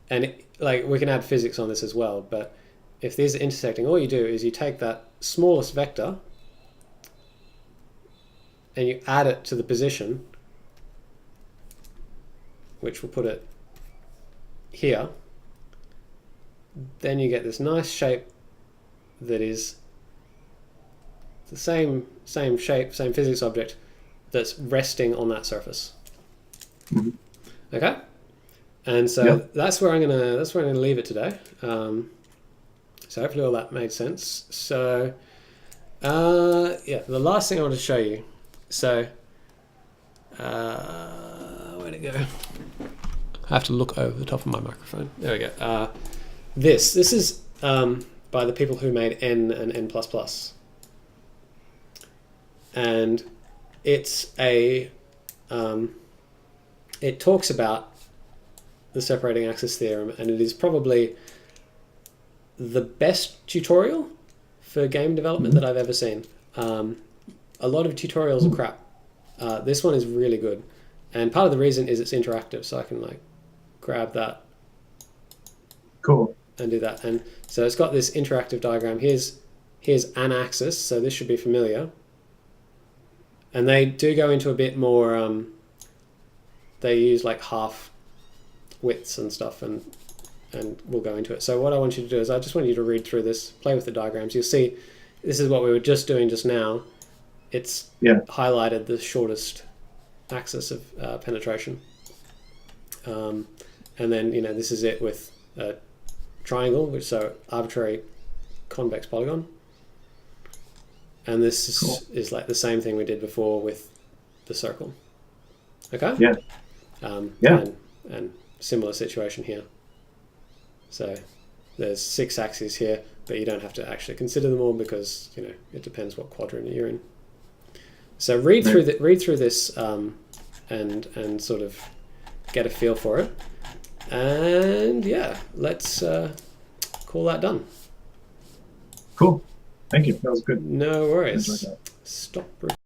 and we can add physics on this as well, but if these are intersecting, all you do is you take that smallest vector and you add it to the position, which will put it here. Then you get this nice shape that is the same shape, same physics object that's resting on that surface. Mm-hmm. Okay, and so that's where I'm gonna leave it today. So hopefully all that made sense. So the last thing I want to show you. So where'd it go? I have to look over the top of my microphone. There we go. This is by the people who made N and N++, and it's a it talks about the separating axis theorem, and it is probably the best tutorial for game development that I've ever seen. A lot of tutorials are crap. This one is really good, and part of the reason is it's interactive, so I can like grab that. Cool. And do that. And so it's got this interactive diagram. Here's an axis, so this should be familiar. And they do go into a bit more, they use like half widths and stuff, and we'll go into it. So what I want you to do is I just want you to read through this, play with the diagrams. You'll see this is what we were just doing just now. It's highlighted the shortest axis of penetration. And then, this is it with triangle, which so arbitrary convex polygon, and this is like the same thing we did before with the circle. Okay. And similar situation here. So there's 6 axes here, but you don't have to actually consider them all because it depends what quadrant you're in. So read through this and sort of get a feel for it. And let's call that done. Cool. Thank you. That was good. No worries. Stop.